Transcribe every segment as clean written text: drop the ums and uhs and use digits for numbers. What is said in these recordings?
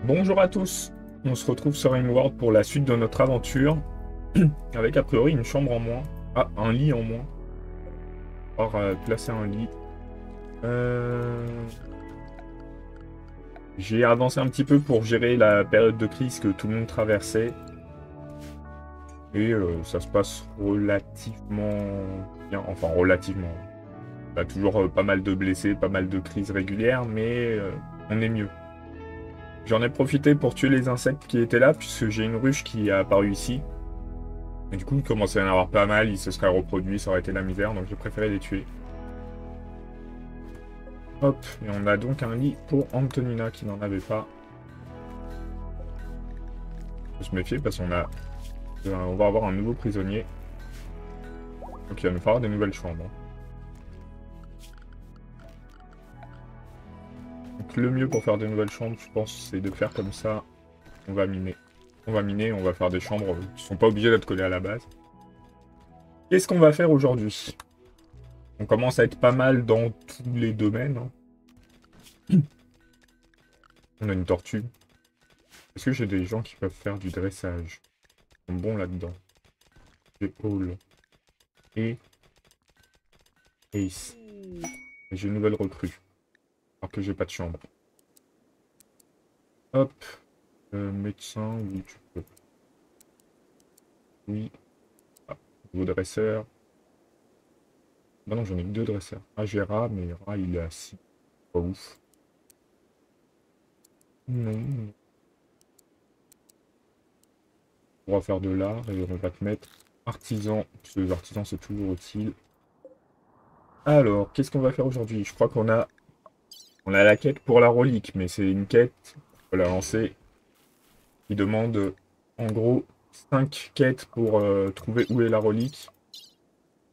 Bonjour à tous, on se retrouve sur Rimworld pour la suite de notre aventure, avec a priori une chambre en moins. Ah, un lit en moins. On va placer un lit. J'ai avancé un petit peu pour gérer la période de crise que tout le monde traversait. Et ça se passe relativement bien, enfin relativement. On a toujours pas mal de blessés, pas mal de crises régulières, mais on est mieux. J'en ai profité pour tuer les insectes qui étaient là, puisque j'ai une ruche qui est apparue ici. Et du coup, il commençait à en avoir pas mal, ils se seraient reproduits, ça aurait été la misère, donc j'ai préféré les tuer. Hop, et on a donc un lit pour Antonina qui n'en avait pas. Faut se méfier parce on va avoir un nouveau prisonnier. Donc il va nous falloir des nouvelles chambres. Donc le mieux pour faire des nouvelles chambres, je pense, c'est de faire comme ça. On va miner. On va faire des chambres qui sont pas obligées d'être collées à la base. Qu'est-ce qu'on va faire aujourd'hui? On commence à être pas mal dans tous les domaines. On a une tortue. Est-ce que j'ai des gens qui peuvent faire du dressage? Ils sont bons là-dedans. J'ai Hall. Et Ace. Et j'ai une nouvelle recrue. Alors que j'ai pas de chambre. Hop. Médecin, oui, tu peux. Oui. Ah, nouveau dresseur. Bah non, j'en ai que deux dresseurs. Ah, j'ai Rat, mais Rat, il est assis. Pas ouf. Non. On va faire de l'art et on va te mettre artisan. Parce que les artisans, c'est toujours utile. Alors, qu'est-ce qu'on va faire aujourd'hui? Je crois on a la quête pour la relique, mais c'est une quête, on va la lancer, qui demande en gros 5 quêtes pour trouver où est la relique.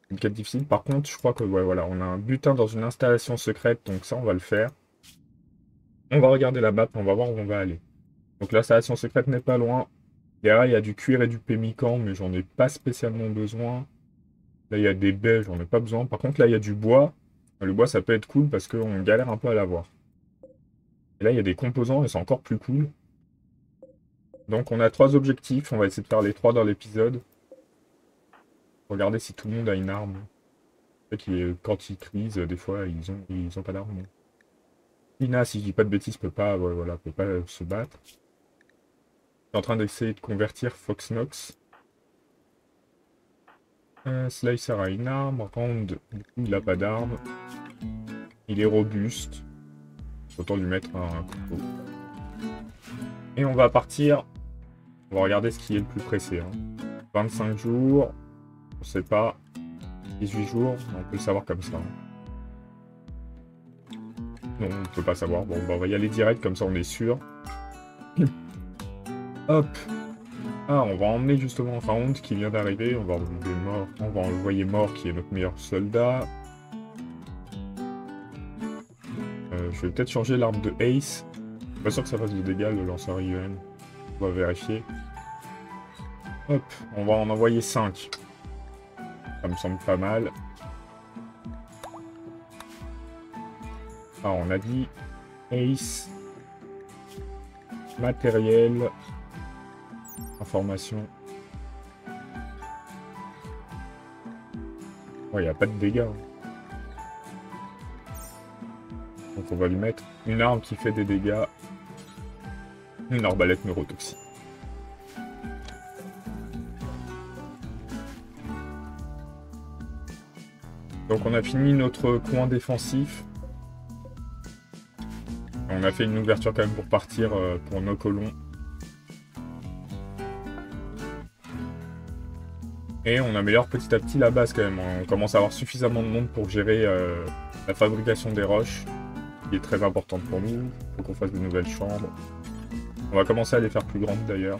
Une quête difficile. Par contre, je crois que ouais, voilà, on a un butin dans une installation secrète, donc ça, on va le faire. On va regarder la map, on va voir où on va aller. Donc l'installation secrète n'est pas loin. Derrière, il y a du cuir et du pémican, mais j'en ai pas spécialement besoin. Là, il y a des baies, j'en ai pas besoin. Par contre, là, il y a du bois. Le bois, ça peut être cool parce qu'on galère un peu à l'avoir. Et là, il y a des composants et c'est encore plus cool. Donc, on a 3 objectifs. On va essayer de faire les 3 dans l'épisode. Regardez si tout le monde a une arme. En fait, quand ils crisent, des fois, ils ont pas d'arme. Lina, si je dis pas de bêtises, peut pas, ouais, voilà, peut pas se battre. Je suis en train d'essayer de convertir Foxnox. Slicer a une arme. Round, du coup, il a pas d'arme. Il est robuste. Autant lui mettre un couteau. Et on va partir. On va regarder ce qui est le plus pressé. 25 jours. On sait pas. 18 jours. On peut le savoir comme ça. Non, on peut pas savoir. Bon, bah, on va y aller direct, comme ça on est sûr. Hop. Ah, on va emmener justement Round qui vient d'arriver. On va envoyer Mort qui est notre meilleur soldat. Je vais peut-être changer l'arme de Ace. Je suis pas sûr que ça fasse de dégâts le lanceur IEM. On va vérifier. Hop, on va en envoyer 5. Ça me semble pas mal. Ah, on a dit Ace. Matériel. Information. Ouais, il n'y a pas de dégâts. Donc on va lui mettre une arme qui fait des dégâts. Une arbalète neurotoxique. Donc on a fini notre coin défensif. On a fait une ouverture quand même pour partir pour nos colons. Et on améliore petit à petit la base quand même. On commence à avoir suffisamment de monde pour gérer la fabrication des roches, qui est très importante pour nous. Il faut qu'on fasse de nouvelles chambres. On va commencer à les faire plus grandes d'ailleurs.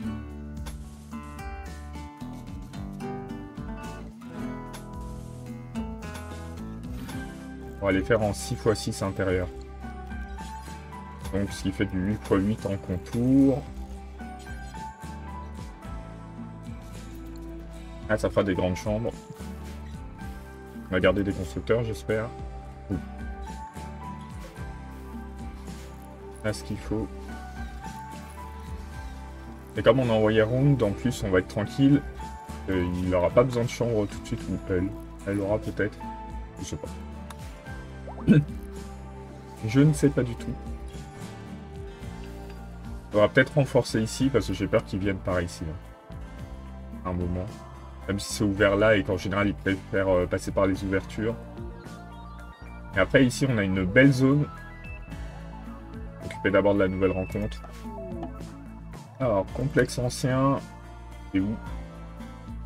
On va les faire en 6x6 intérieur. Donc ce qui fait du 8x8 en contour. Ah, ça fera des grandes chambres. On va garder des constructeurs, j'espère. Là, ce qu'il faut. Et comme on a envoyé Round, en plus, on va être tranquille. Il n'aura pas besoin de chambre tout de suite, ou elle. Elle aura peut-être. Je sais pas. Je ne sais pas du tout. On va peut-être renforcer ici, parce que j'ai peur qu'ils viennent par ici. Là. Un moment. Même si c'est ouvert là, et qu'en général, ils préfèrent passer par les ouvertures. Et après, ici, on a une belle zone. Occuper d'abord de la nouvelle rencontre. Alors, complexe ancien. C'est où?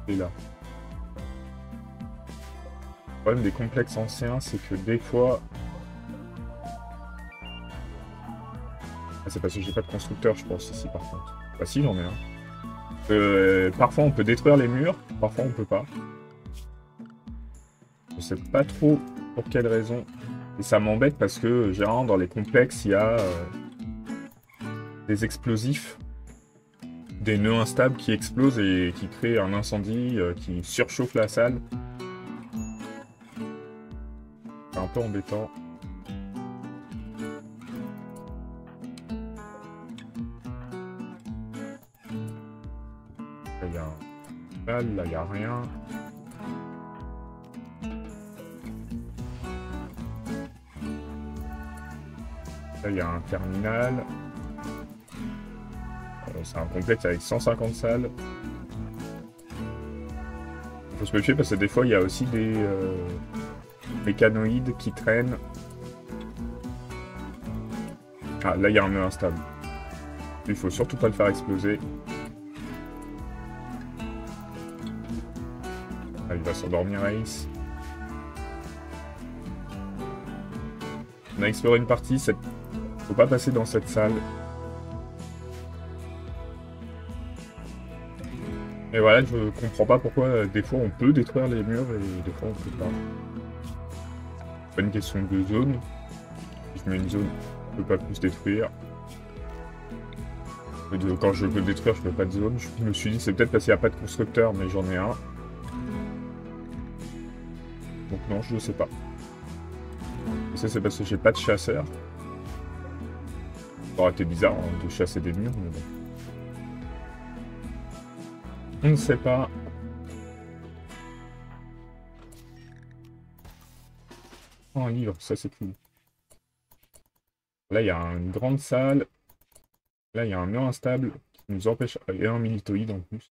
C'est là. Le problème des complexes anciens, c'est que des fois... Ah, c'est parce que j'ai pas de constructeur, je pense, ici, par contre. Bah si, j'en ai un. Parfois, on peut détruire les murs. Parfois, on peut pas. Je sais pas trop pour quelle raison. Et ça m'embête parce que, généralement, dans les complexes, il y a des explosifs, des nœuds instables qui explosent et qui créent un incendie, qui surchauffe la salle. C'est un peu embêtant. Là, il y a un salle, là, il n'y a rien. Là, il y a un terminal. C'est un complexe avec 150 salles. Il faut se méfier parce que des fois, il y a aussi des mécanoïdes qui traînent. Ah, là, il y a un nœud instable. Il faut surtout pas le faire exploser. Ah, il va s'endormir, Ace. On a exploré une partie. Faut pas passer dans cette salle. Et voilà, je comprends pas pourquoi des fois on peut détruire les murs et des fois on peut pas. C'est pas une question de zone. Si je mets une zone, je peux pas plus détruire. Quand je veux détruire, je fais pas de zone. Je me suis dit c'est peut-être parce qu'il n'y a pas de constructeur, mais j'en ai un. Donc non, je ne sais pas. Et ça c'est parce que j'ai pas de chasseur. Ça aurait été bizarre hein, de chasser des murs, mais bon. On ne sait pas. Oh, un livre, ça c'est cool. Là, il y a une grande salle. Là, il y a un mur instable qui nous empêche... Et un militoïde en plus.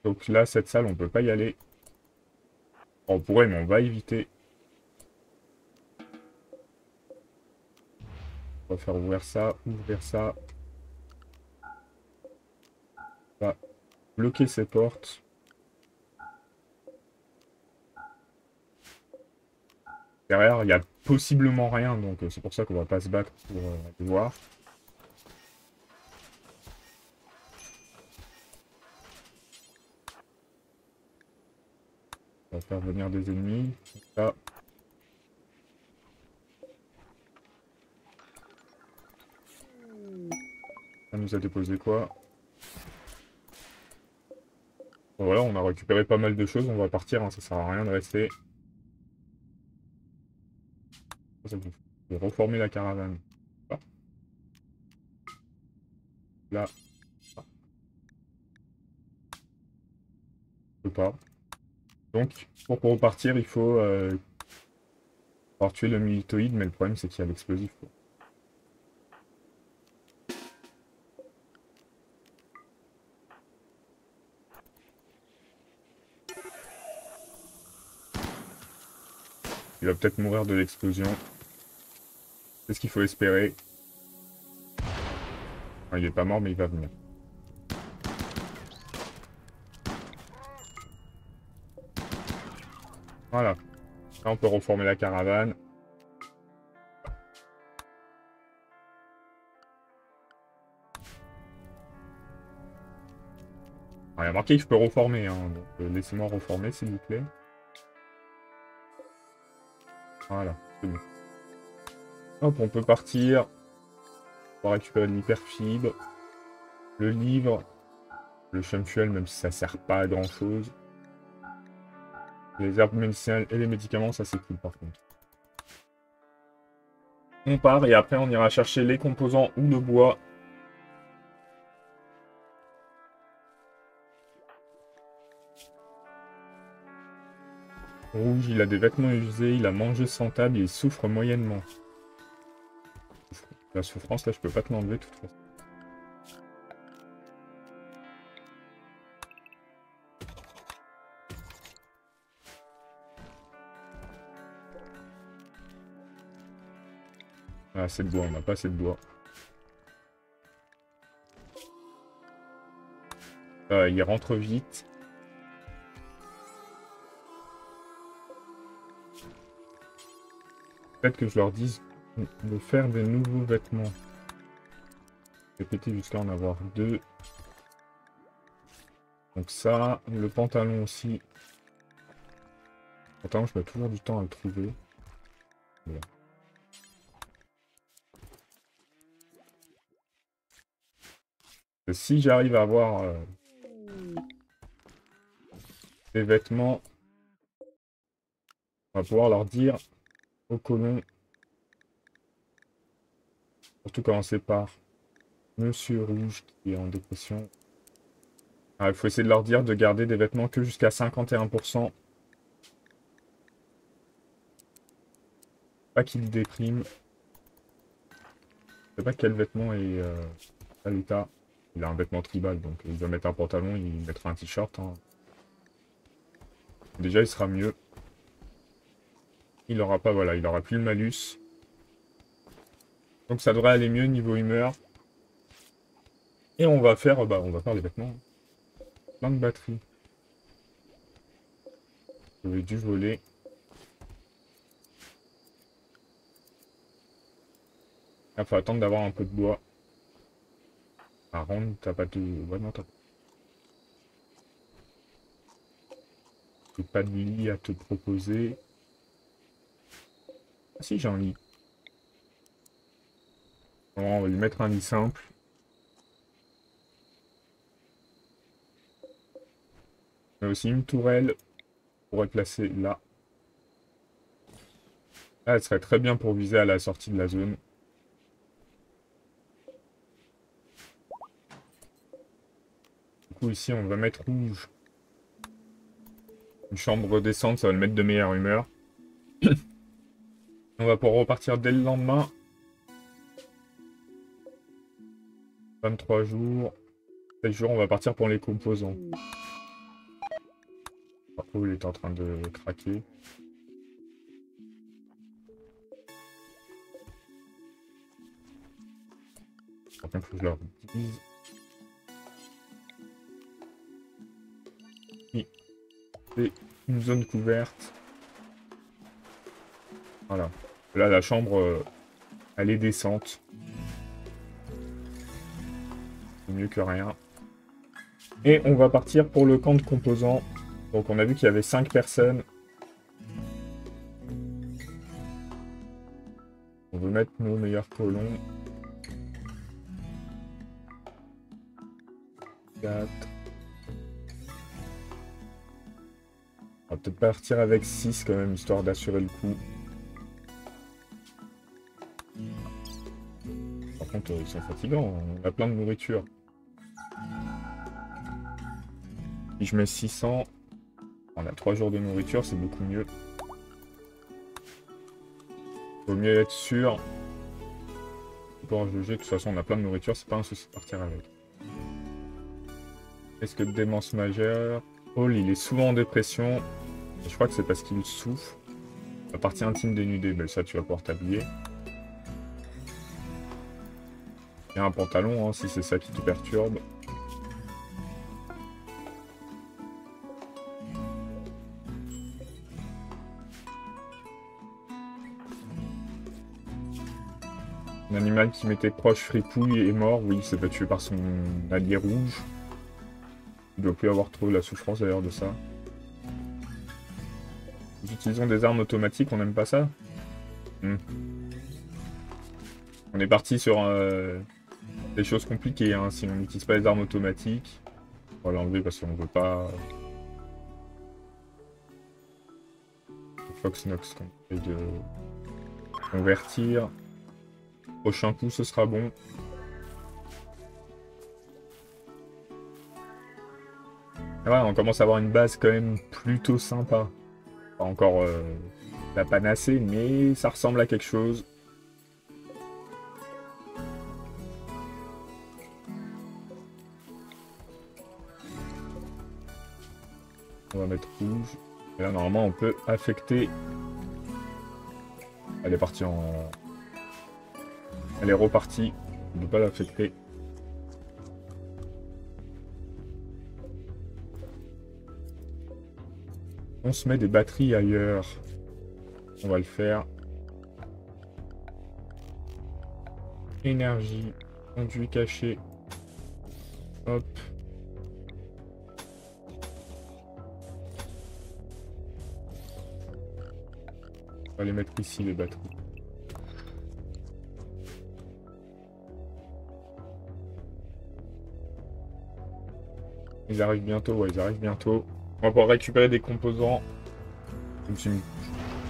Donc là, cette salle, on peut pas y aller. On pourrait, mais on va éviter. On va faire ouvrir ça, On va bloquer ces portes. Derrière, il y a possiblement rien, donc c'est pour ça qu'on va pas se battre pour aller voir. On va faire venir des ennemis. Là. Ça nous a déposé quoi? Bon, voilà, on a récupéré pas mal de choses, on va partir, hein, ça sert à rien de rester. Ça vous fait reformer la caravane. Là. Là. Je peux pas. Donc, pour repartir, il faut pouvoir tuer le militoïde, mais le problème c'est qu'il y a l'explosif. Il va peut-être mourir de l'explosion. C'est ce qu'il faut espérer. Enfin, il est pas mort, mais il va venir. Voilà. Là, on peut reformer la caravane. Il y a marqué que je peux reformer, hein, donc laissez-moi reformer, s'il vous plaît. Voilà, c'est bon. Hop, on peut partir. On va récupérer de l'hyperfibre. Le livre. Le chum fuel, même si ça sert pas à grand chose. Les herbes médicinales et les médicaments, ça c'est cool par contre. On part et après on ira chercher les composants ou le bois. Rouge, il a des vêtements usés, il a mangé sans table et il souffre moyennement. La souffrance, là, je peux pas te l'enlever de toute façon. Ah, assez de bois, on n'a pas assez de bois. Il rentre vite. Peut-être que je leur dise de faire des nouveaux vêtements. Répéter jusqu'à en avoir 2. Donc ça, le pantalon aussi. Le pantalon, je mets toujours du temps à le trouver. Voilà. Et si j'arrive à avoir des vêtements, on va pouvoir leur dire aux colons, surtout commencer par Monsieur Rouge qui est en dépression. Il faut essayer de leur dire de garder des vêtements que jusqu'à 51%. Pas qu'ils dépriment. Je sais pas quel vêtement est à l'état. Il a un vêtement tribal, donc il va mettre un pantalon, il mettra un t-shirt. Hein. Déjà, il sera mieux. Il aura pas, voilà, il aura plus le malus. Donc ça devrait aller mieux niveau humeur. Et on va faire les vêtements. Plein de batteries. J'aurais dû voler. Il faut attendre d'avoir un peu de bois. Par contre, t'as pas de... Ouais, non, t'as pas de lit à te proposer. Ah si, j'ai un lit. Bon, on va lui mettre un lit simple. Il y a aussi une tourelle pour être placée là. Là, elle serait très bien pour viser à la sortie de la zone. Du coup, ici, on va mettre rouge. Une chambre descente, ça va le mettre de meilleure humeur. On va pouvoir repartir dès le lendemain. 23 jours. 7 jours, on va partir pour les composants. Par contre, il est en train de craquer. Par contre, il faut que je leur dise. Oui. C'est une zone couverte. Voilà. Là, la chambre, elle est décente. C'est mieux que rien. Et on va partir pour le camp de composants. Donc on a vu qu'il y avait 5 personnes. On veut mettre nos meilleurs colons. 4. On va peut-être partir avec 6 quand même, histoire d'assurer le coup. Par contre, ils sont fatigants, on a plein de nourriture. Si je mets 600, on a 3 jours de nourriture, c'est beaucoup mieux. Vaut mieux être sûr. Pour juger, de toute façon, on a plein de nourriture, c'est pas un souci de partir avec. Est-ce que démence majeure? Paul, il est souvent en dépression. Je crois que c'est parce qu'il souffre. La partie intime dénudée, mais ça, tu vas pouvoir t'habiller. Il y a un pantalon, hein, si c'est ça qui te perturbe. Un animal qui m'était proche, fripouille, est mort. Oui, il s'est fait tuer par son allié rouge. Il doit plus avoir trop la souffrance d'ailleurs de ça. Nous utilisons des armes automatiques, on n'aime pas ça. On est parti sur des choses compliquées, hein. Si on n'utilise pas les armes automatiques, on va l'enlever parce qu'on veut pas... Foxnox qu'on essaye de convertir. Prochain coup, ce sera bon. Ouais, on commence à avoir une base quand même plutôt sympa. Pas encore la panacée, mais ça ressemble à quelque chose. On va mettre rouge. Et là, normalement, on peut affecter. Elle est partie en... Elle est repartie. On ne peut pas l'affecter. On se met des batteries ailleurs. On va le faire. Énergie. Conduit caché. Hop. On va les mettre ici, les batteries. Ils arrivent bientôt, ouais, ils arrivent bientôt. On va pouvoir récupérer des composants.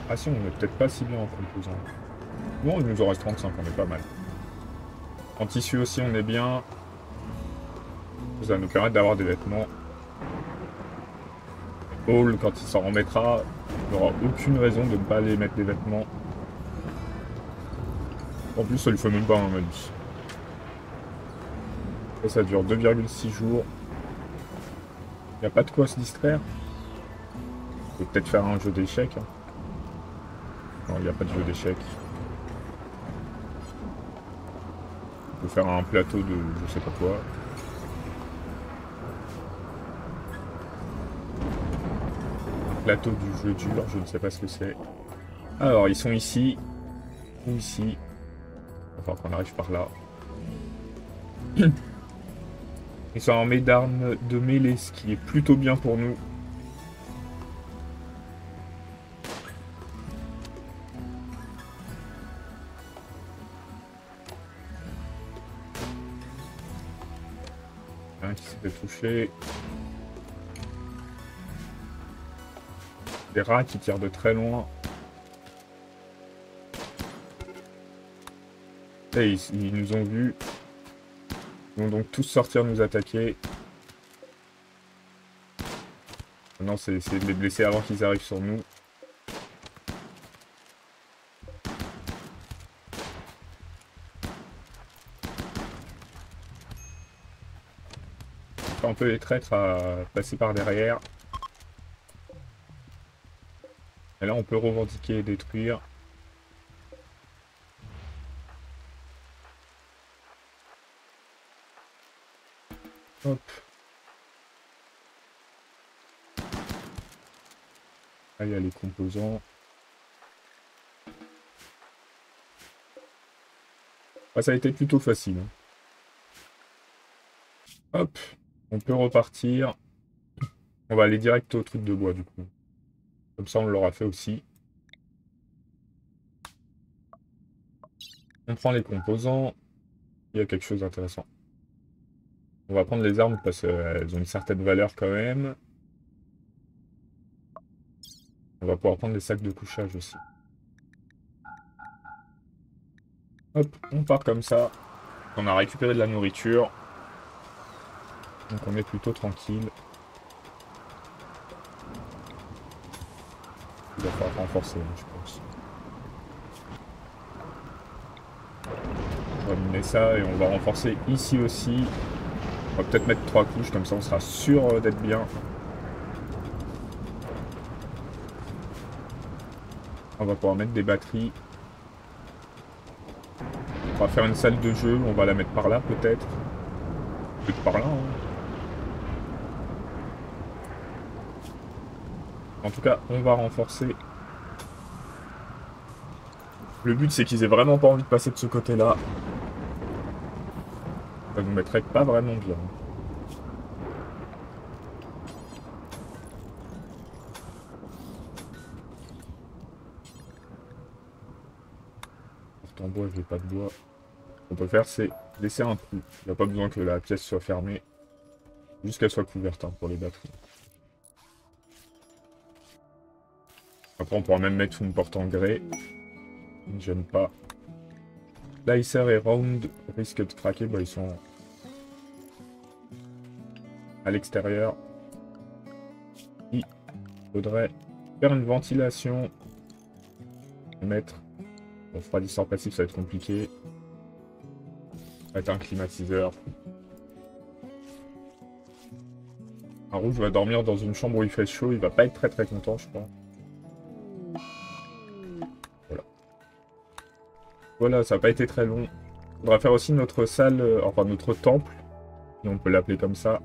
Ah si, on est peut-être pas si bien en composants. Bon, il nous en reste 35, on est pas mal. En tissu aussi, on est bien. Ça va nous permettre d'avoir des vêtements. Paul, quand il s'en remettra, il n'aura aucune raison de ne pas aller mettre des vêtements. En plus, ça lui fait même pas un malus. Ça dure 2,6 jours. Il n'y a pas de quoi se distraire. On peut peut-être faire un jeu d'échecs. Hein. Non, il n'y a pas de jeu d'échecs. On peut faire un plateau de je sais pas quoi. Un plateau du jeu dur, je ne sais pas ce que c'est. Alors, ils sont ici. Ou ici. Il va falloir qu'on arrive par là. Ils sont armés d'armes de mêlée, ce qui est plutôt bien pour nous. Un qui s'est fait toucher. Des rats qui tirent de très loin. Et ils nous ont vus. Ils vont donc tous sortir nous attaquer. Maintenant, c'est essayer de les blesser avant qu'ils arrivent sur nous. On peut les traîtres à passer par derrière. Et là, on peut revendiquer et détruire. Hop. Là, il y a les composants. Ah, ça a été plutôt facile. Hein. Hop. On peut repartir. On va aller direct au truc de bois, du coup. Comme ça, on l'aura fait aussi. On prend les composants. Il y a quelque chose d'intéressant. On va prendre les armes parce qu'elles ont une certaine valeur quand même. On va pouvoir prendre les sacs de couchage aussi. Hop, on part comme ça. On a récupéré de la nourriture. Donc on est plutôt tranquille. Il va falloir renforcer, je pense. On va miner ça et on va renforcer ici aussi. On va peut-être mettre 3 couches, comme ça on sera sûr d'être bien. On va pouvoir mettre des batteries. On va faire une salle de jeu, on va la mettre par là peut-être. Peut-être par là. Hein. En tout cas, on va renforcer. Le but c'est qu'ils aient vraiment pas envie de passer de ce côté-là. Ça nous mettrait pas vraiment bien. En bois, j'ai pas de bois. Ce qu'on peut faire, c'est laisser un trou. Il n'y a pas besoin que la pièce soit fermée. Juste qu'elle soit couverte hein, pour les batteries. Après, on pourra même mettre une porte en grès. Ça ne gêne pas. Slicer et Round risquent de craquer. Bah, ils sont à l'extérieur. Il faudrait faire une ventilation. Mettre. Bon, refroidisseur passif, ça va être compliqué. Ça va être un climatiseur. Un rouge va dormir dans une chambre où il fait chaud. Il va pas être très content, je pense. Voilà. Voilà, ça n'a pas été très long. On va faire aussi notre salle, enfin notre temple. Si on peut l'appeler comme ça.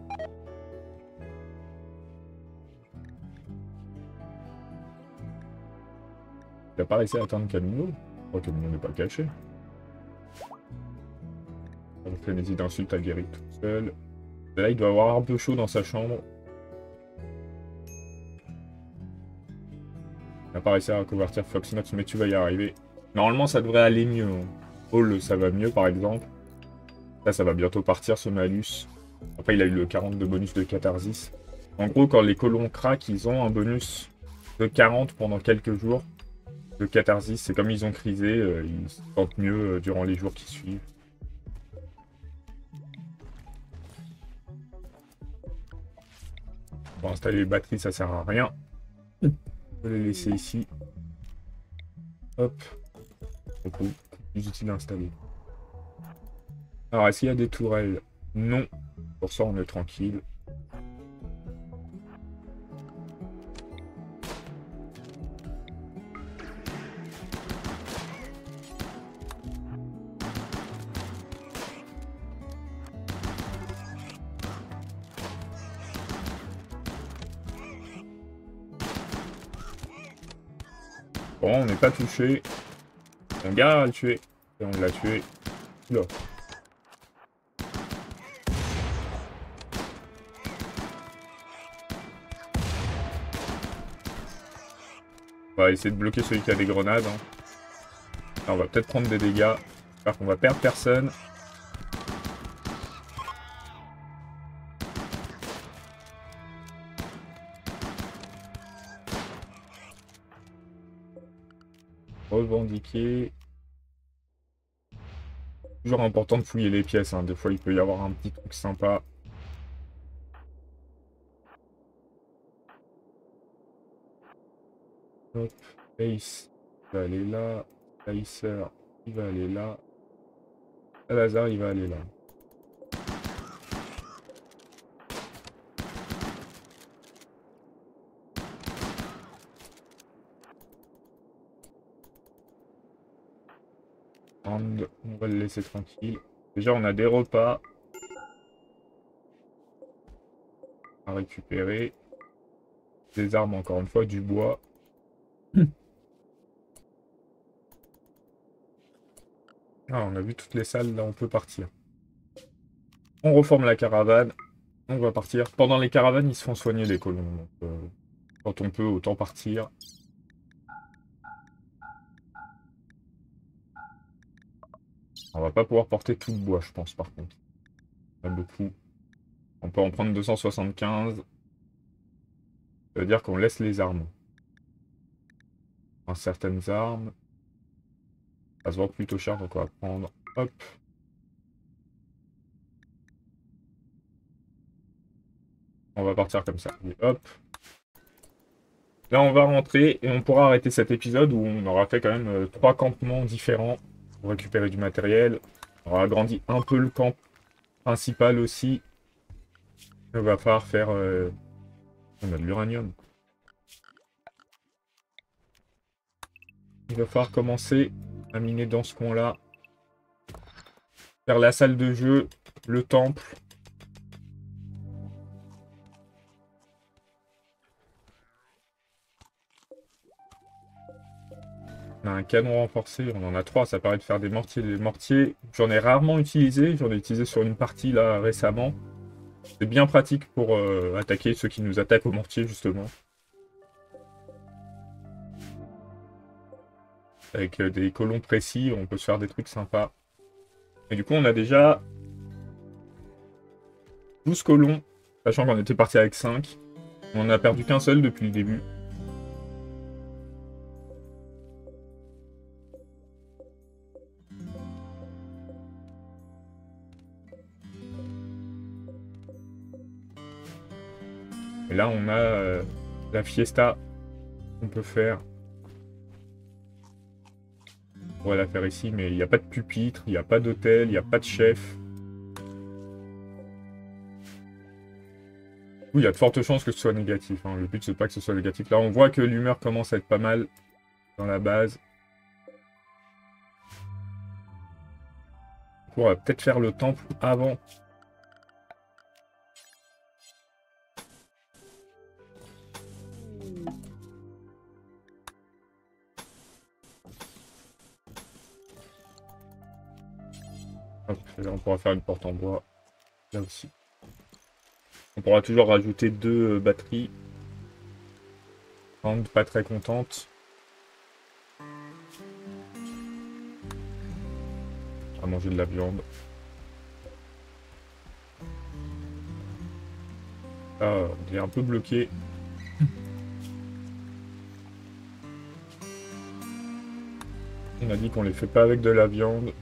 Il n'a pas réussi à atteindre Camino. Je crois que Camino n'est pas caché. La frénésie d'insulte a guéri tout seul. Là, il doit avoir un peu chaud dans sa chambre. Il n'a pas réussi à convertir Foxnox, mais tu vas y arriver. Normalement, ça devrait aller mieux. Hall, ça va mieux, par exemple. Là, ça va bientôt partir, ce malus. Après, il a eu le 40 de bonus de catharsis. En gros, quand les colons craquent, ils ont un bonus de 40 pendant quelques jours de catharsis. C'est comme ils ont crisé, ils se sentent mieux durant les jours qui suivent. Pour installer les batteries, ça sert à rien. On peut les laisser ici. Hop. Beaucoup plus utile à installer. Alors, est-ce qu'il y a des tourelles? Non. Pour ça, on est tranquille. Bon, on n'est pas touché. On galère à le tuer. Et on l'a tué. Là. On va essayer de bloquer celui qui a des grenades. Hein. Là, on va peut-être prendre des dégâts. J'espère qu'on va perdre personne. Revendiquer. Toujours important de fouiller les pièces. Hein. Des fois, il peut y avoir un petit truc sympa. Hop. Ace, il va aller là. Slicer, il va aller là. Salazar, il va aller là. On va le laisser tranquille. Déjà, on a des repas à récupérer. Des armes, encore une fois, du bois. Ah, on a vu toutes les salles, là, on peut partir. On reforme la caravane. On va partir. Pendant les caravanes, ils se font soigner, les colons. Donc, quand on peut, autant partir. On va pas pouvoir porter tout le bois, je pense, par contre. Pas beaucoup. On peut en prendre 275. Ça veut dire qu'on laisse les armes. Enfin, certaines armes. Ça se vend plutôt cher, donc on va prendre. Hop. On va partir comme ça. Et hop. Là, on va rentrer et on pourra arrêter cet épisode où on aura fait quand même 3 campements différents pour récupérer du matériel. On aura agrandi un peu le camp principal aussi. Il va falloir faire... On a de l'uranium. Il va falloir commencer à miner dans ce coin-là. Faire la salle de jeu, le temple. On a un canon renforcé, on en a 3, ça permet de faire des mortiers. Les mortiers, j'en ai rarement utilisé, j'en ai utilisé sur une partie là récemment. C'est bien pratique pour attaquer ceux qui nous attaquent au mortier justement. Avec des colons précis, on peut se faire des trucs sympas. Et du coup, on a déjà 12 colons, sachant qu'on était parti avec 5. On en a perdu qu'un seul depuis le début. Et là, on a la fiesta qu'on peut faire. On pourrait la faire ici, mais il n'y a pas de pupitre, il n'y a pas d'hôtel, il n'y a pas de chef. Oui, il y a de fortes chances que ce soit négatif. Hein. Le but, c'est pas que ce soit négatif. Là, on voit que l'humeur commence à être pas mal dans la base. On va peut-être faire le temple avant. Hop, là, on pourra faire une porte en bois. Là aussi. On pourra toujours rajouter 2 batteries. Rendre pas très contente. À manger de la viande. Là, on est un peu bloqué. On a dit qu'on les fait pas avec de la viande.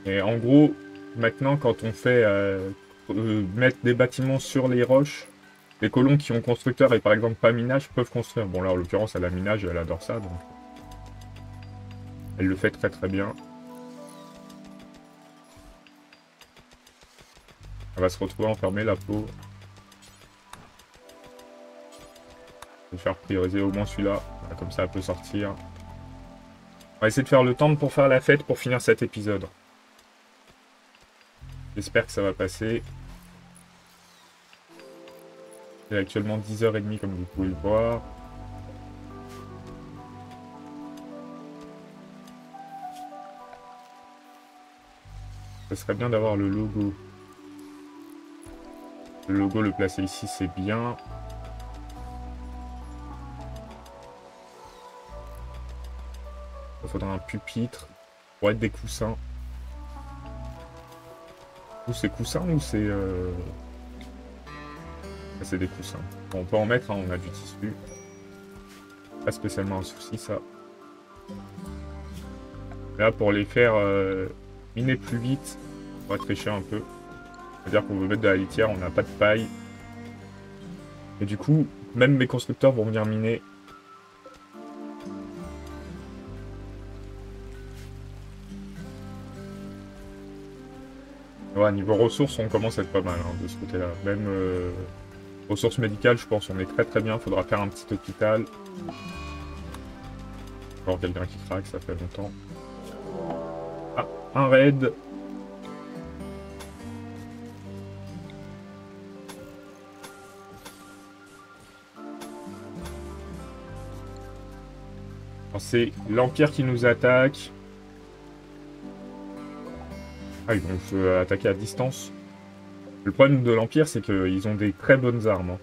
Et en gros, maintenant, quand on fait mettre des bâtiments sur les roches, les colons qui ont constructeur et par exemple pas minage peuvent construire. Bon là, en l'occurrence, elle a minage et elle adore ça, donc elle le fait très très bien. Elle va se retrouver enfermée, la peau. Je vais faire prioriser au moins celui-là, comme ça elle peut sortir. On va essayer de faire le temple pour faire la fête pour finir cet épisode. J'espère que ça va passer. Il est actuellement 10h30 comme vous pouvez le voir. Ce serait bien d'avoir le logo. Le logo, le placer ici, c'est bien. Il faudra un pupitre pour être des coussins. Ou c'est coussins ou c'est... C'est des coussins. Bon, on peut en mettre, hein, on a du tissu. Pas spécialement un souci, ça. Là, pour les faire miner plus vite, on va tricher un peu. C'est-à-dire qu'on veut mettre de la litière, on n'a pas de paille. Et du coup, même mes constructeurs vont venir miner. Ouais, niveau ressources, on commence à être pas mal hein, de ce côté-là. Même ressources médicales, je pense, on est très très bien. Faudra faire un petit hôpital. Encore quelqu'un qui craque, ça fait longtemps. Ah, un raid. C'est l'Empire qui nous attaque. Ah, ils vont se attaquer à distance. Le problème de l'Empire, c'est qu'ils ont des très bonnes armes. Hein.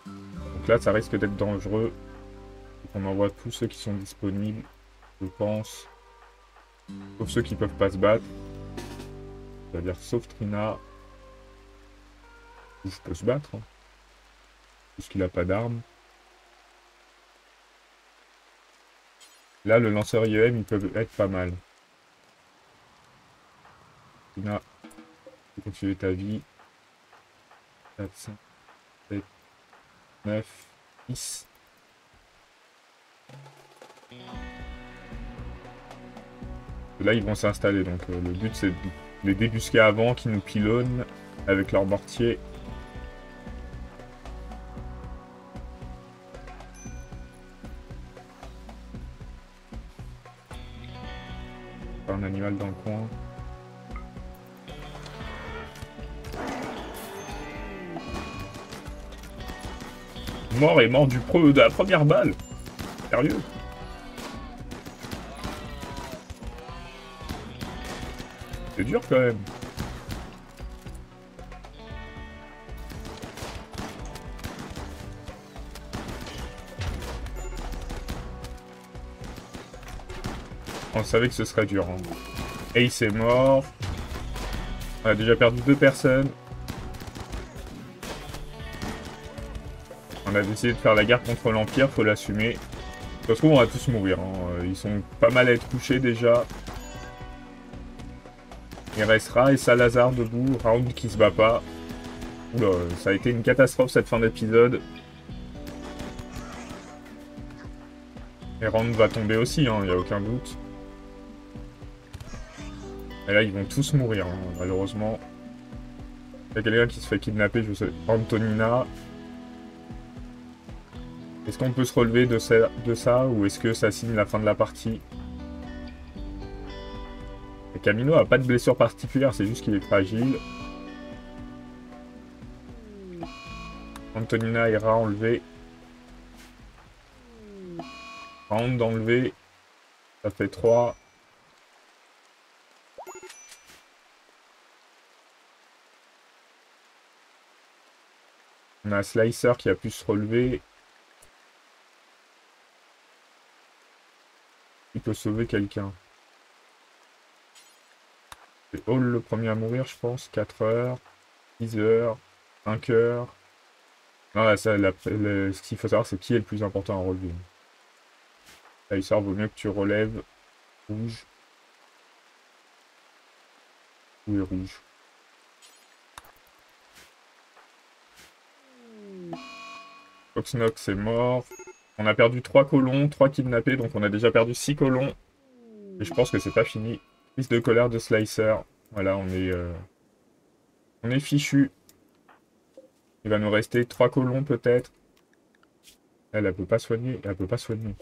Donc là, ça risque d'être dangereux. On envoie tous ceux qui sont disponibles, je pense. Sauf ceux qui peuvent pas se battre. C'est-à-dire sauf Trina. Je peux se battre. Hein. Puisqu'il n'a pas d'armes. Là, le lanceur IEM, il peut être pas mal. Trina, tu peux continuer ta vie. 4, 5, 7, 9, 10. Là, ils vont s'installer. Donc, le but, c'est de les débusquer avant qu'ils nous pilonnent avec leur mortier. Pas un animal dans le coin. Mort et mort de la première balle. Sérieux? C'est dur quand même. On savait que ce serait dur. Hein. Ace est mort. On a déjà perdu 2 personnes. On a décidé de faire la guerre contre l'Empire, faut l'assumer. Ça se trouve, on va tous mourir. Hein. Ils sont pas mal à être couchés déjà. Il restera et Salazar debout. Round qui se bat pas. Oula, ça a été une catastrophe cette fin d'épisode. Et Round va tomber aussi, hein, y a aucun doute. Et là, ils vont tous mourir, hein, malheureusement. Il y a quelqu'un qui se fait kidnapper, je sais. Antonina. Est-ce qu'on peut se relever de ça ou est-ce que ça signe la fin de la partie? Et Camino a pas de blessure particulière, c'est juste qu'il est fragile. Antonina ira enlever. Round enlevé. Ça fait 3. On a Slicer qui a pu se relever. Il peut sauver quelqu'un. C'est Hall le premier à mourir, je pense. 4 heures, 6 heures, 5 heures. Non, là, ça, ce qu'il faut savoir, c'est qui est le plus important à relever. Slicer, vaut mieux que tu relèves. Rouge. Où est rouge? Foxnox est mort. On a perdu 3 colons, 3 kidnappés, donc on a déjà perdu 6 colons. Et je pense que c'est pas fini. Prise de colère de Slicer. Voilà, on est fichu. Il va nous rester 3 colons peut-être. Elle peut pas soigner. Elle peut pas soigner.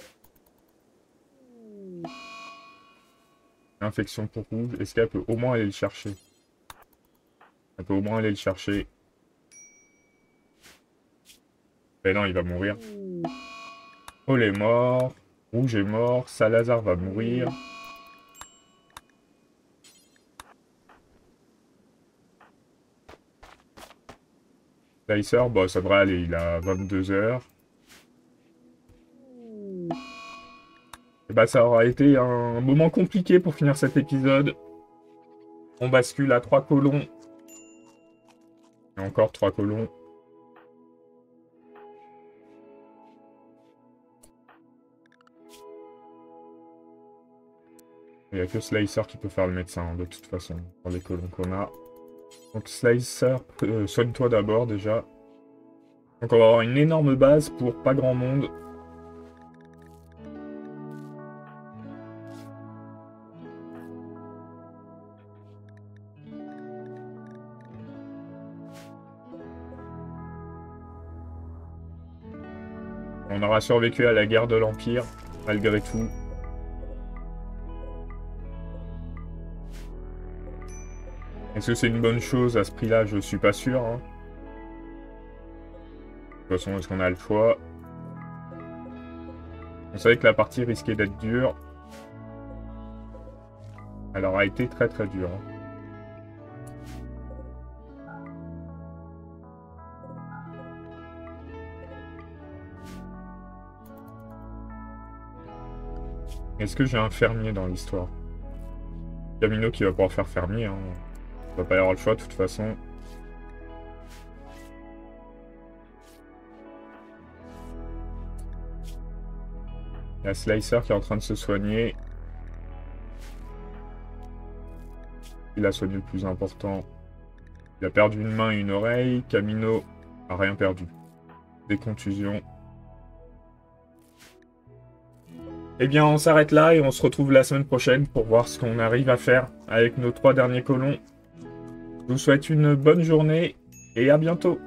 Infection pour rouge. Est-ce qu'elle peut au moins aller le chercher? Elle peut au moins aller le chercher. Mais non, il va mourir. Paul est mort. Rouge est mort. Salazar va mourir. Slicer, bah, ça devrait aller. Il a 22 heures. Et bah, ça aura été un moment compliqué pour finir cet épisode. On bascule à 3 colons. Et encore 3 colons. Il n'y a que Slicer qui peut faire le médecin, hein, de toute façon, dans les colons qu'on a. Donc Slicer, soigne-toi d'abord, déjà. Donc on va avoir une énorme base pour pas grand monde. On aura survécu à la guerre de l'Empire, malgré tout. Est-ce que c'est une bonne chose à ce prix-là? Je suis pas sûr. Hein. De toute façon, est-ce qu'on a le choix? On savait que la partie risquait d'être dure. Elle aura été très très dure. Hein. Est-ce que j'ai un fermier dans l'histoire? Camino qui va pouvoir faire fermier. Hein. Il va pas y avoir le choix de toute façon. Il y a Slicer qui est en train de se soigner. Il a soigné le plus important. Il a perdu une main et une oreille. Camino a rien perdu. Des contusions. Eh bien, on s'arrête là et on se retrouve la semaine prochaine pour voir ce qu'on arrive à faire avec nos 3 derniers colons. Je vous souhaite une bonne journée et à bientôt.